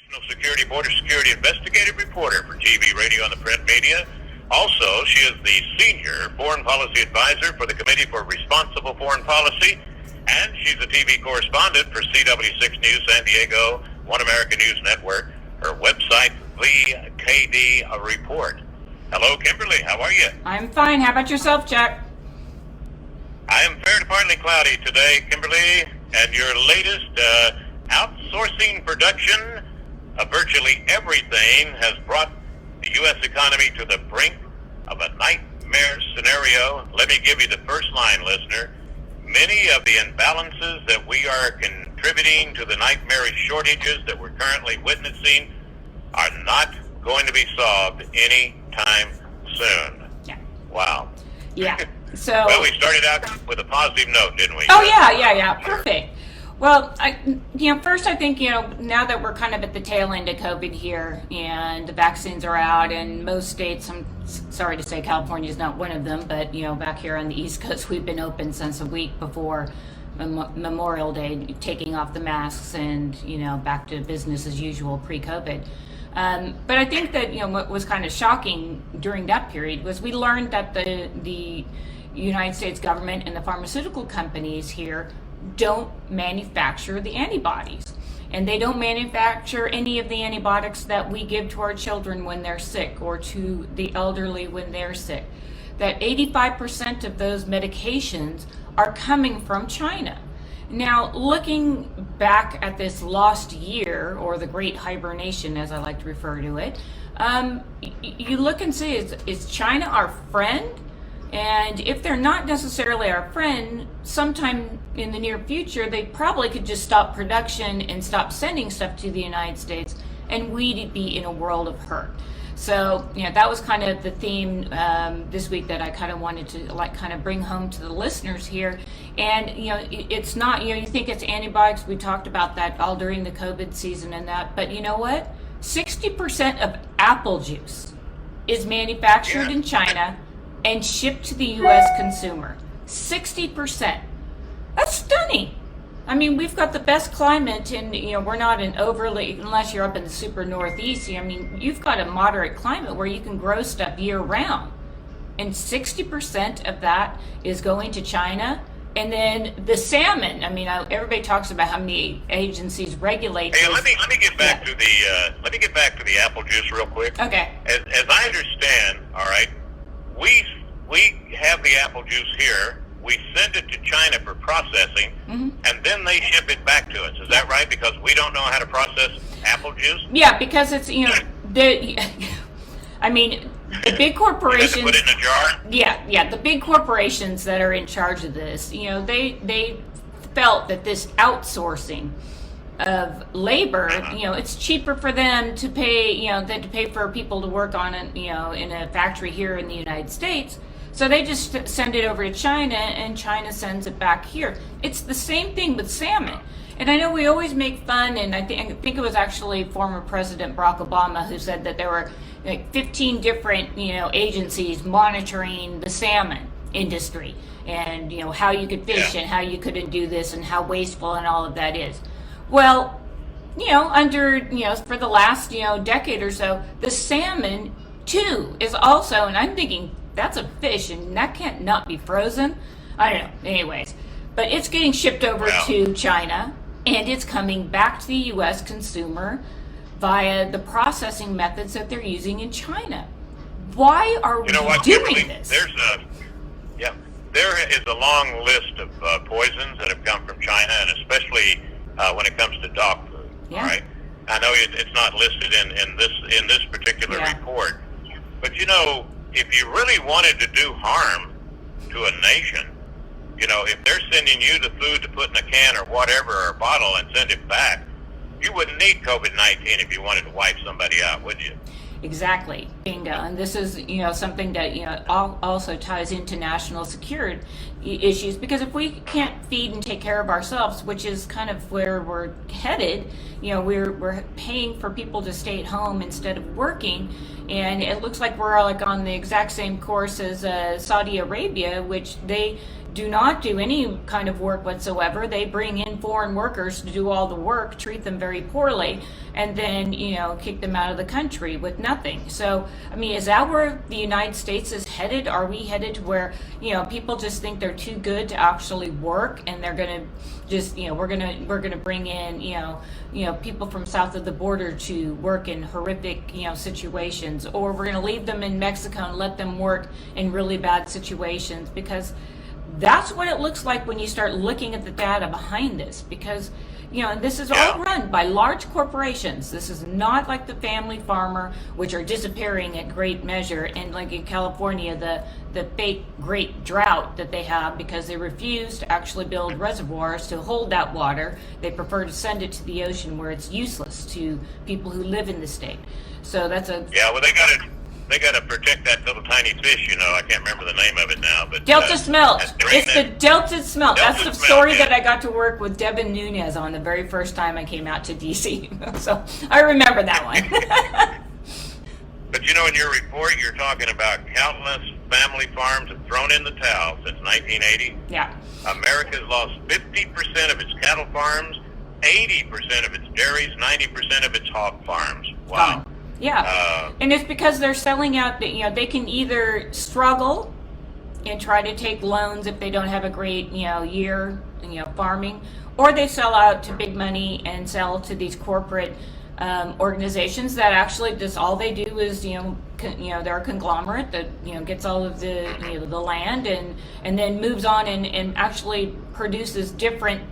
National Security Border Security investigative reporter for TV, radio, and the print media. Also, she is the senior foreign policy advisor for the Committee for Responsible Foreign Policy, and she's a TV correspondent for CW6 News San Diego, One America News Network. Her website, The KD Report. Hello, Kimberly. How are you? I'm fine. How about yourself, Chuck? I am fair to partly cloudy today, Kimberly, and your latest outsourcing production of virtually everything has brought the U.S. economy to the brink of a nightmare scenario. Let me give you the first line, listener. Many of the imbalances that we are contributing to the nightmarish shortages that we're currently witnessing are not going to be solved anytime soon. Yeah. Wow. Yeah. So. Well, we started out with a positive note, didn't we? Oh, yeah. Perfect. Well, first I think, now that we're kind of at the tail end of COVID here and the vaccines are out and most states, I'm sorry to say California is not one of them, but, back here on the East Coast, we've been open since a week before Memorial Day, taking off the masks and, back to business as usual pre-COVID. But I think that, what was kind of shocking during that period was we learned that the United States government and the pharmaceutical companies here don't manufacture the antibodies, and they don't manufacture any of the antibiotics that we give to our children when they're sick or to the elderly when they're sick. That 85% of those medications are coming from China. Now, looking back at this lost year, or the great hibernation as I like to refer to it, you look and see, is China our friend? And if they're not necessarily our friend, sometime in the near future, they probably could just stop production and stop sending stuff to the United States, and we'd be in a world of hurt. So, that was kind of the theme this week that I kind of wanted to bring home to the listeners here. And, it's not, you think it's antibiotics. We talked about that all during the COVID season and that. But you know what? 60% of apple juice is manufactured in China and shipped to the U.S. consumer. 60%. That's stunning. I mean, we've got the best climate, and we're not an overly, unless you're up in the super northeast. I mean, you've got a moderate climate where you can grow stuff year round, and 60% of that is going to China. And then the salmon. I mean, everybody talks about how many agencies regulate. Hey, let me get back to the apple juice real quick. Okay. As I understand, all right, we have the apple juice here. We send it to China for processing, and then they ship it back to us. Is that right? Because we don't know how to process apple juice? Yeah, because it's, the big corporations. You have to put it in a jar? Yeah, the big corporations that are in charge of this, they felt that this outsourcing of labor, it's cheaper for them to pay, than to pay for people to work on it, in a factory here in the United States. So they just send it over to China, and China sends it back here. It's the same thing with salmon. And I know we always make fun, and I think it was actually former President Barack Obama who said that there were 15 different, agencies monitoring the salmon industry, and how you could fish and how you couldn't do this and how wasteful and all of that is. Well, under for the last decade or so, the salmon too is also, and I'm thinking, that's a fish, and that can't not be frozen. I don't know. Anyways, but it's getting shipped over to China, and it's coming back to the U.S. consumer via the processing methods that they're using in China. Why are we doing this? There is a long list of poisons that have come from China, and especially when it comes to dog food. Yeah. All right. I know it's not listed in this particular report, but if you really wanted to do harm to a nation, if they're sending you the food to put in a can or whatever, or a bottle, and send it back, you wouldn't need COVID-19 if you wanted to wipe somebody out, would you? Exactly. Bingo. And this is, something that, also ties into national security issues, because if we can't feed and take care of ourselves, which is kind of where we're headed, we're paying for people to stay at home instead of working. And it looks like we're on the exact same course as Saudi Arabia, which they do not do any kind of work whatsoever. They bring in foreign workers to do all the work, treat them very poorly, and then, kick them out of the country with nothing. So, I mean, is that where the United States is headed? Are we headed to where, people just think they're too good to actually work, and they're going to just, we're going to bring in, people from south of the border to work in horrific, situations, or we're going to leave them in Mexico and let them work in really bad situations? Because that's what it looks like when you start looking at the data behind this, because this is all run by large corporations. This is not like the family farmer, which are disappearing at great measure, and like in California, the fake great drought that they have because they refuse to actually build reservoirs to hold that water. They prefer to send it to the ocean where it's useless to people who live in the state. So that's a well, they got to protect that little tiny fish. I can't remember the name of it now, but Delta smelt. It's the Delta smelt. That's the story yeah. that I got to work with Devin Nunes on the very first time I came out to DC. So I remember that one. But in your report, you're talking about countless family farms have thrown in the towel since 1980. Yeah. America's lost 50% of its cattle farms, 80% of its dairies, 90% of its hog farms. Wow. Yeah, and it's because they're selling out. They can either struggle and try to take loans if they don't have a great year farming, or they sell out to big money and sell to these corporate organizations that actually just all they do is they're a conglomerate that gets all of the the land and then moves on and actually produces different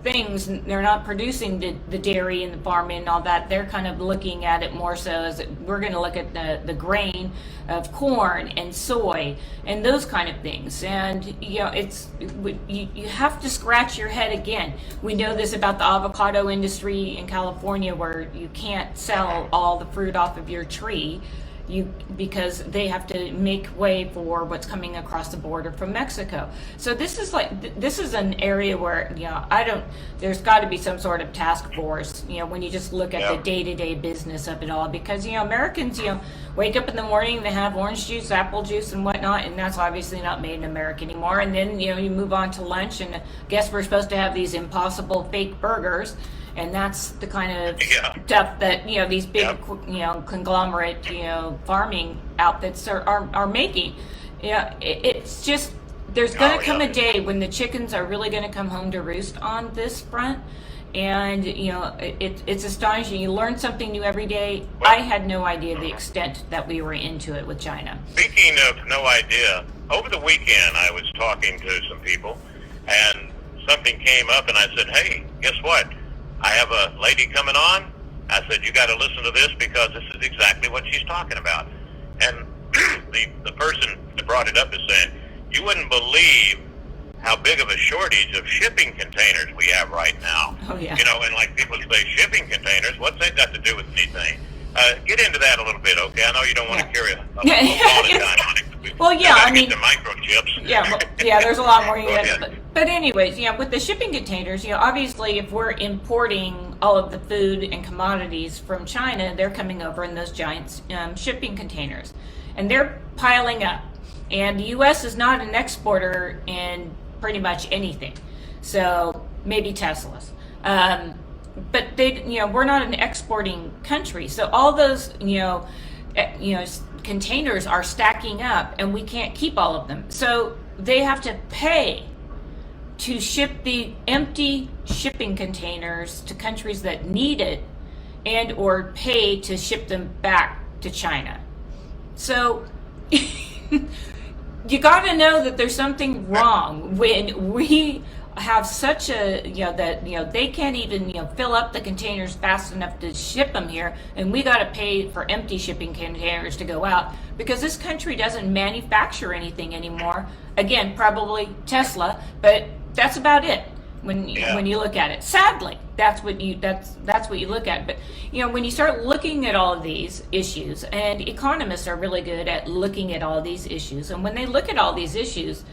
things. They're not producing the dairy and the farming and all that. They're kind of looking at it more so as we're going to look at the grain of corn and soy and those kind of things. And it's you have to scratch your head again. We know this about the avocado industry in California, where you can't sell all the fruit off of your tree because they have to make way for what's coming across the border from Mexico. So this is an area where there's got to be some sort of task force when you just look at the day-to-day business of it all, because Americans wake up in the morning, they have orange juice, apple juice and whatnot, and that's obviously not made in America anymore. And then you move on to lunch, and I guess we're supposed to have these impossible fake burgers. And that's the kind of stuff that these big conglomerate farming outfits are making. It's just there's going to come a day when the chickens are really going to come home to roost on this front, and it's astonishing. You learn something new every day. I had no idea the extent that we were into it with China. Speaking of no idea, over the weekend I was talking to some people, and something came up, and I said, "Hey, guess what? I have a lady coming on." I said, "You got to listen to this because this is exactly what she's talking about." And the person that brought it up is saying, "You wouldn't believe how big of a shortage of shipping containers we have right now." Oh, yeah. And like people say, shipping containers, what's that got to do with anything? Get into that a little bit, okay? I know you don't want to carry a lot of time on it. Well, yeah, I mean, the microchips. Yeah, there's a lot more. But anyways, with the shipping containers, obviously, if we're importing all of the food and commodities from China, they're coming over in those giant shipping containers, and they're piling up. And the U.S. is not an exporter in pretty much anything, so maybe Teslas. But we're not an exporting country, so all those containers are stacking up, and we can't keep all of them. So they have to pay to ship the empty shipping containers to countries that need it, and or pay to ship them back to China. So you got to know that there's something wrong when we have such a they can't even fill up the containers fast enough to ship them here, and we got to pay for empty shipping containers to go out because this country doesn't manufacture anything anymore. Again, probably Tesla, but that's about it when you look at it. Sadly, that's what you look at. But when you start looking at all of these issues, and economists are really good at looking at all these issues, and when they look at all these issues,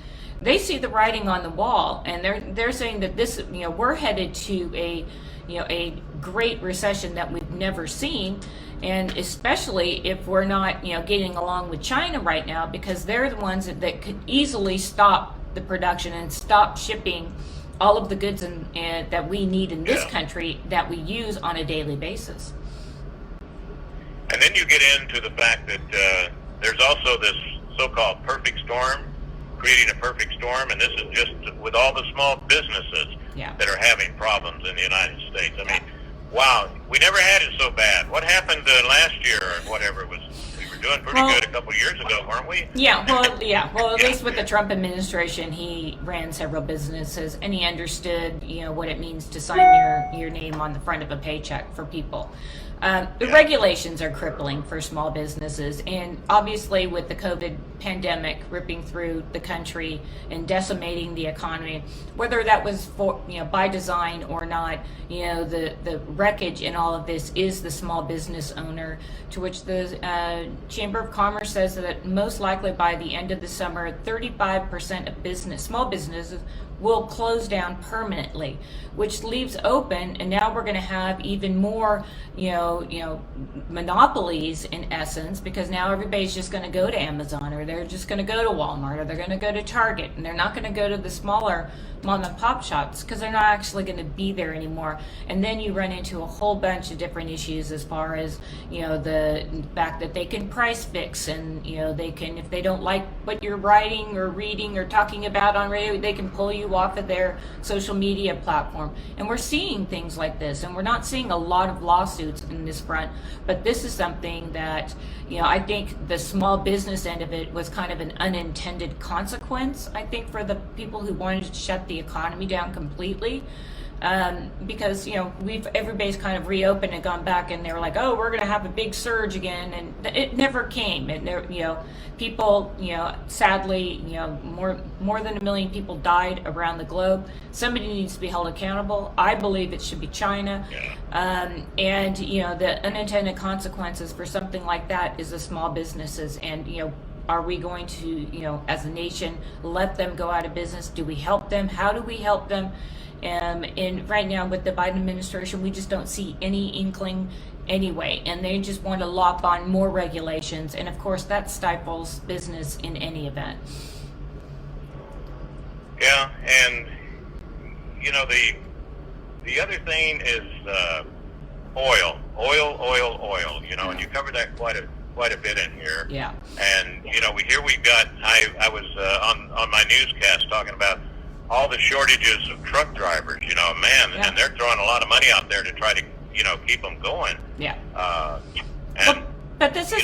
they see the writing on the wall, and they're saying that this, we're headed to a great recession that we've never seen, and especially if we're not, getting along with China right now, because they're the ones that could easily stop the production and stop shipping all of the goods that we need in this country that we use on a daily basis. And then you get into the fact that there's also this so-called perfect storm, creating a perfect storm, and this is just with all the small businesses that are having problems in the United States. I mean, wow, we never had it so bad. What happened last year or whatever it was? We were doing pretty good a couple of years ago, weren't we? Well, at least with the Trump administration, he ran several businesses, and he understood, what it means to sign your name on the front of a paycheck for people. The regulations are crippling for small businesses, and obviously with the COVID pandemic ripping through the country and decimating the economy, whether that was for by design or not, the wreckage in all of this is the small business owner, to which the Chamber of Commerce says that most likely by the end of the summer, 35% of small businesses will close down permanently, which leaves open, and now we're going to have even more, monopolies in essence, because now everybody's just going to go to Amazon, or they're just going to go to Walmart, or they're going to go to Target, and they're not going to go to the smaller mom and pop shops because they're not actually going to be there anymore. And then you run into a whole bunch of different issues as far as the fact that they can price fix, and they can, if they don't like what you're writing or reading or talking about on radio, they can pull you off of their social media platform. And we're seeing things like this, and we're not seeing a lot of lawsuits in this front, but this is something that I think the small business end of it was kind of an unintended consequence, I think, for the people who wanted to shut the economy down completely. Because everybody's kind of reopened and gone back, and they were like, oh, we're going to have a big surge again, and it never came. It never, people, sadly, more than 1 million people died around the globe. Somebody needs to be held accountable. I believe it should be China. And the unintended consequences for something like that is the small businesses. And are we going to, as a nation, let them go out of business? Do we help them? How do we help them? And right now with the Biden administration, we just don't see any inkling anyway, and they just want to lop on more regulations, and of course that stifles business in any event. Yeah, and the other thing is oil, and you covered that quite a bit in here. Yeah. And we've got I was on my newscast talking about all the shortages of truck drivers, and they're throwing a lot of money out there to try to, keep them going. Yeah. But this is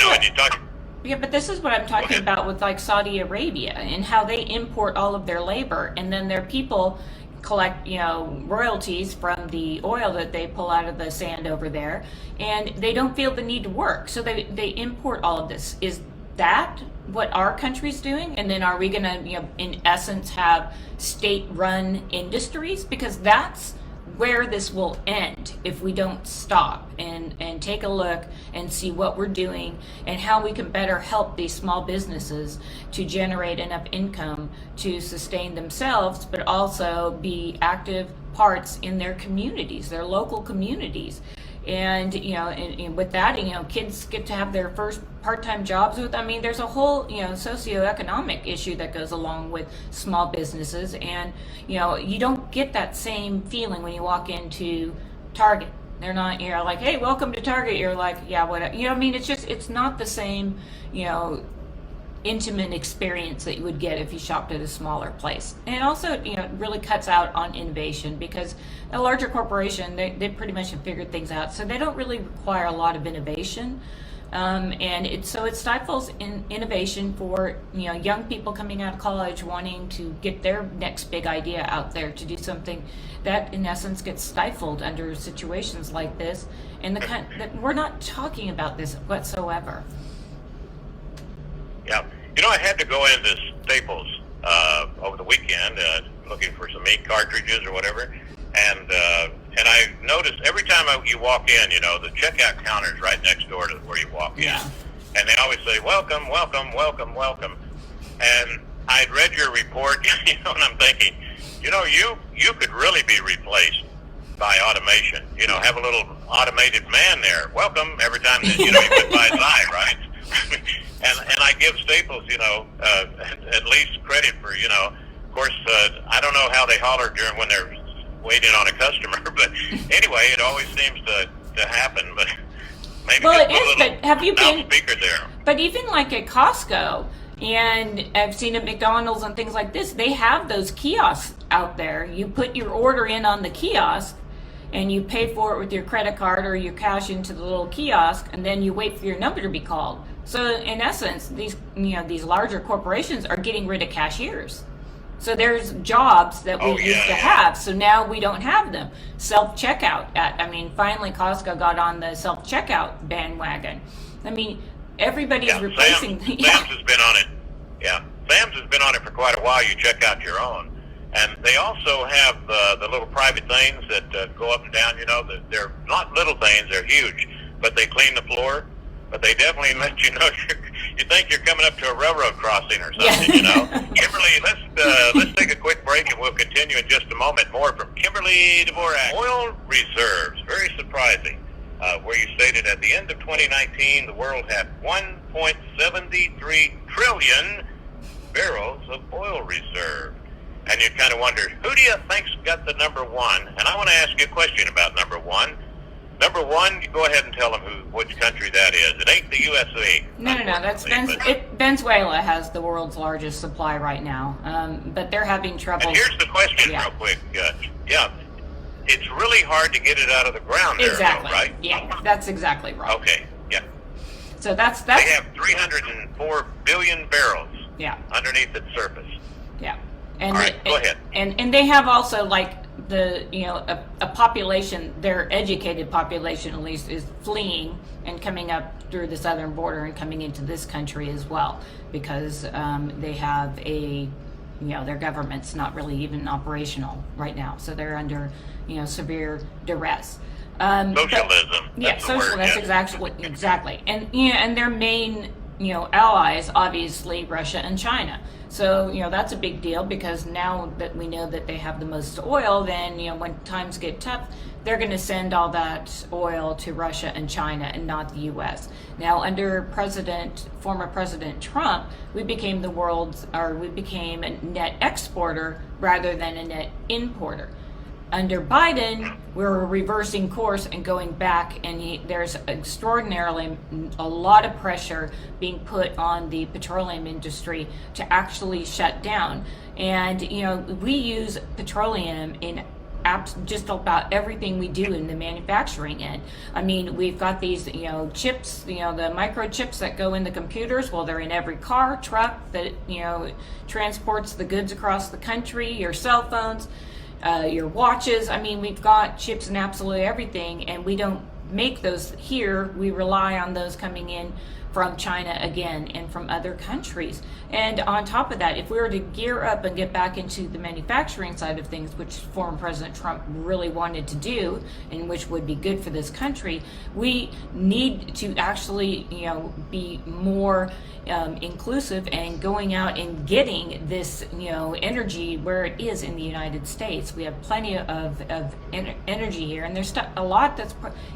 but this is what I'm talking about with like Saudi Arabia and how they import all of their labor, and then their people collect, royalties from the oil that they pull out of the sand over there, and they don't feel the need to work, so they import all of this. Is that what our country's doing? And then are we going to, in essence, have state-run industries? Because that's where this will end if we don't stop and take a look and see what we're doing and how we can better help these small businesses to generate enough income to sustain themselves, but also be active parts in their communities, their local communities. And and with that, kids get to have their first part-time jobs there's a whole socioeconomic issue that goes along with small businesses, and you don't get that same feeling when you walk into Target. They're not, like, hey, welcome to Target. You're like, yeah, whatever. It's not the same intimate experience that you would get if you shopped at a smaller place. And it also it really cuts out on innovation, because a larger corporation, they pretty much have figured things out, so they don't really require a lot of innovation, and it stifles innovation for young people coming out of college wanting to get their next big idea out there to do something that in essence gets stifled under situations like this, and that we're not talking about this whatsoever. Yeah, I had to go into Staples over the weekend looking for some ink cartridges or whatever, and I noticed every time you walk in, the checkout counter's right next door to where you walk in, and they always say, welcome, welcome, welcome, welcome. And I'd read your report, and I'm thinking, you could really be replaced by automation. Have a little automated man there. Welcome every time that you put by his eye, right? And I give Staples, at least credit for, Of course, I don't know how they holler during when they're waiting on a customer, but anyway, it always seems to happen. But maybe well, just it is. But have you been? Speaker there. But even like at Costco, and I've seen at McDonald's and things like this, they have those kiosks out there. You put your order in on the kiosk, and you pay for it with your credit card or you cash into the little kiosk, and then you wait for your number to be called. So in essence, these larger corporations are getting rid of cashiers. So there's jobs that we used to have. So now we don't have them. Self-checkout. Finally Costco got on the self-checkout bandwagon. I mean, everybody's replacing. Sam's has been on it. Yeah, Sam's has been on it for quite a while. You check out your own. And they also have the little private things that go up and down. They're not little things; they're huge. But they clean the floor. But they definitely let you know you think you're coming up to a railroad crossing or something. Kimberly, let's take a quick break, and we'll continue in just a moment. More from Kimberly Dvorak. Oil reserves, very surprising. Where you stated at the end of 2019, the world had 1.73 trillion barrels of oil reserve. And you kind of wondered, who do you think's got the number one? And I want to ask you a question about number one. Number one, you go ahead and tell them which country that is. It ain't the USA. No. That's Venezuela has the world's largest supply right now, but they're having trouble. And here's the question, real quick. It's really hard to get it out of the ground. Exactly. There, though, right? Yeah, that's exactly right. Okay. Yeah. So that's. They have 304 billion barrels. Yeah. Underneath its surface. Yeah. And all right, go ahead. And they have also a population, their educated population at least, is fleeing and coming up through the southern border and coming into this country as well, because they have their government's not really even operational right now, so they're under severe duress. Socialism. That's exactly. And their main allies, obviously Russia and China. So, that's a big deal, because now that we know that they have the most oil, then, when times get tough, they're going to send all that oil to Russia and China and not the U.S. Now, under former President Trump, we became a net exporter rather than a net importer. Under Biden, we're reversing course and going back, and there's extraordinarily a lot of pressure being put on the petroleum industry to actually shut down. And, we use petroleum in just about everything we do in the manufacturing end. I mean, we've got these, chips, the microchips that go in the computers. Well, they're in every car, truck that, transports the goods across the country, your cell phones. Your watches. I mean, we've got chips in absolutely everything, and we don't make those here. We rely on those coming in from China again and from other countries. And on top of that, if we were to gear up and get back into the manufacturing side of things, which former President Trump really wanted to do, and which would be good for this country, we need to actually, be more inclusive and going out and getting this, energy where it is in the United States. We have plenty of energy here, and there's a lot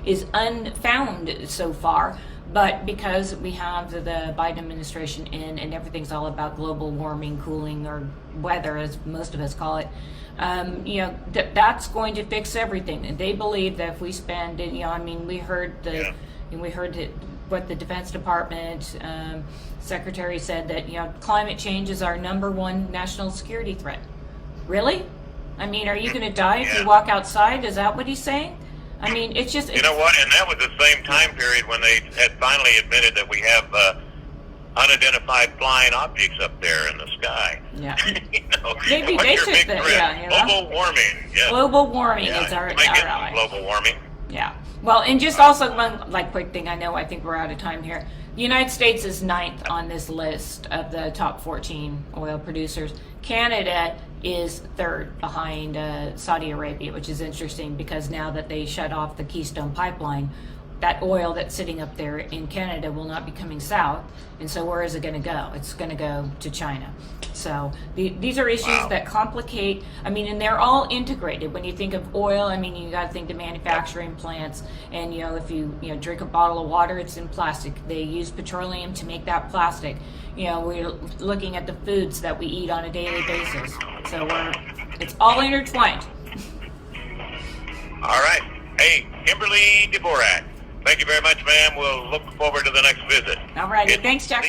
is unfound so far. But because we have the Biden administration in, and everything's all about global warming, cooling, or weather, as most of us call it, that's going to fix everything. And they believe that if we spend, we heard what the Defense Department secretary said, that climate change is our number one national security threat. Really? I mean, are you going to die if you walk outside? Is that what he's saying? I mean, it's just... You know what? And that was the same time period when they had finally admitted that we have unidentified flying objects up there in the sky. Yeah. Maybe they should... Global warming. Yes. Global warming is our ally. Global warming. Yeah. Well, and just also one quick thing. I think we're out of time here. The United States is 9th on this list of the top 14 oil producers. Canada is 3rd behind Saudi Arabia, which is interesting because now that they shut off the Keystone Pipeline, that oil that's sitting up there in Canada will not be coming south. And so where is it going to go? It's going to go to China. So these are issues that complicate, I mean, and they're all integrated. When you think of oil, I mean, you got to think the manufacturing plants, and if you drink a bottle of water, it's in plastic. They use petroleum to make that plastic. We're looking at the foods that we eat on a daily basis. So it's all intertwined. All right. Hey, Kimberly Dvorak, thank you very much, ma'am. We'll look forward to the next visit. All righty. Thanks, Jack.